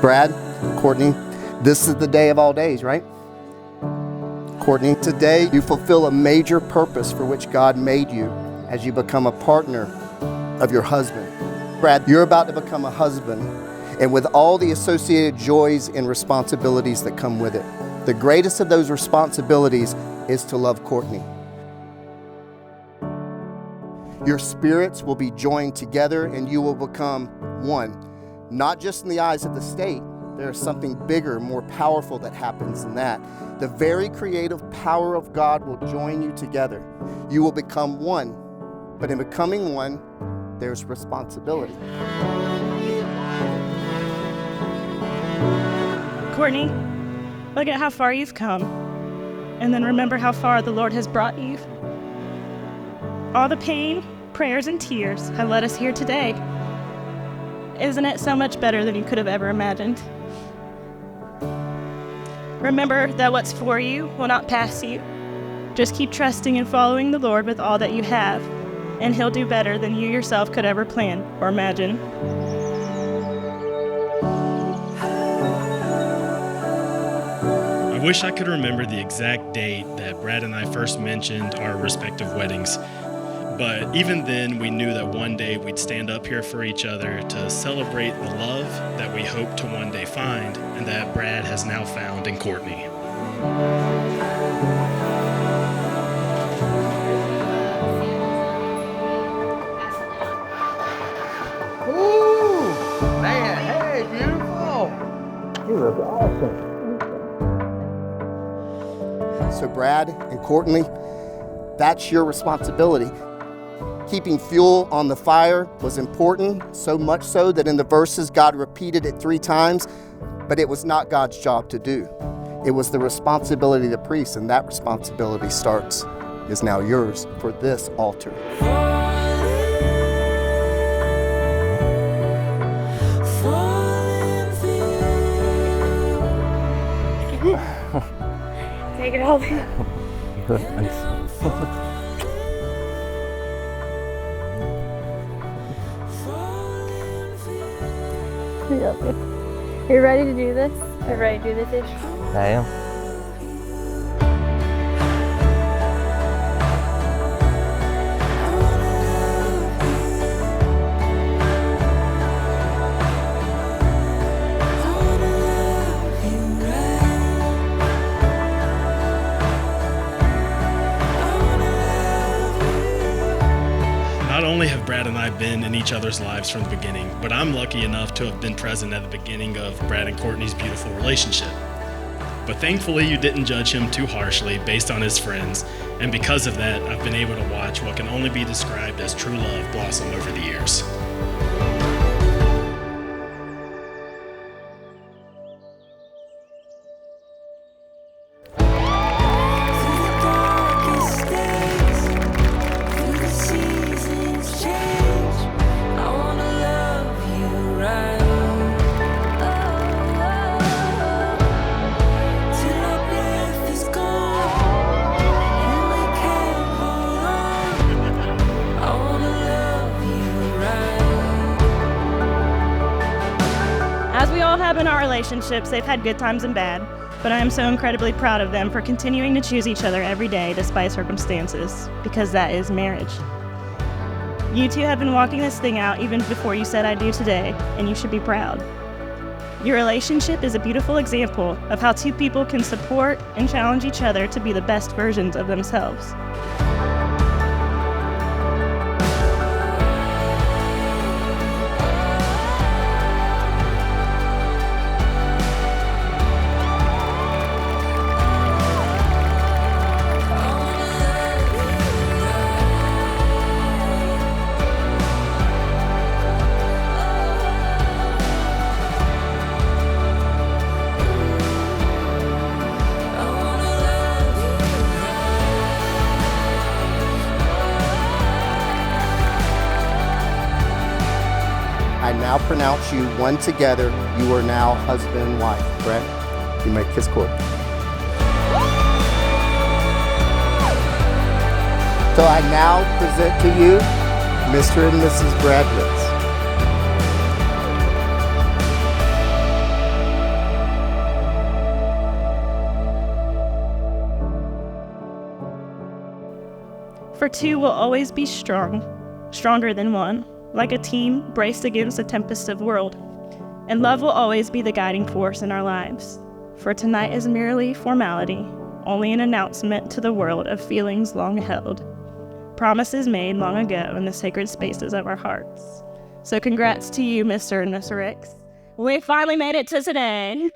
Brad, Courtney, this is the day of all days, right? Courtney, today you fulfill a major purpose for which God made you as you become a partner of your husband. Brad, you're about to become a husband, and with all the associated joys and responsibilities that come with it. The greatest of those responsibilities is to love Courtney. Your spirits will be joined together and you will become one. Not just in the eyes of the state, there is something bigger, more powerful that happens than that. The very creative power of God will join you together. You will become one, but in becoming one, there's responsibility. Courtney, look at how far you've come, and then remember how far the Lord has brought you. All the pain, prayers, and tears have led us here today. Isn't it so much better than you could have ever imagined? Remember that what's for you will not pass you. Just keep trusting and following the Lord with all that you have, and He'll do better than you yourself could ever plan or imagine. I wish I could remember the exact date that Brad and I first mentioned our respective weddings. But even then, we knew that one day we'd stand up here for each other to celebrate the love that we hope to one day find and that Brad has now found in Courtney. Ooh, man, hey, beautiful. You look awesome. So Brad and Courtney, that's your responsibility. Keeping fuel on the fire was important, so much so that in the verses God repeated it 3 times, but it was not God's job to do. It was the responsibility of the priest, and that responsibility is now yours for this altar. Take it all. You ready to do this? Are you ready to do this ish? I am. Not only have Brad and I been in each other's lives from the beginning, but I'm lucky enough to have been present at the beginning of Brad and Courtney's beautiful relationship. But thankfully, you didn't judge him too harshly based on his friends, and because of that, I've been able to watch what can only be described as true love blossom over the years. As we all have in our relationships, they've had good times and bad, but I am so incredibly proud of them for continuing to choose each other every day despite circumstances, because that is marriage. You two have been walking this thing out even before you said I do today, and you should be proud. Your relationship is a beautiful example of how two people can support and challenge each other to be the best versions of themselves. I now pronounce you one together. You are now husband and wife. Brett, you may kiss Courtney. So I now present to you Mr. and Mrs. Brad Ritz. For two will always be strong, stronger than one, like a team braced against a tempest of world. And love will always be the guiding force in our lives. For tonight is merely formality, only an announcement to the world of feelings long held, promises made long ago in the sacred spaces of our hearts. So congrats to you, Mr. and Mrs. Ricks. We finally made it to today.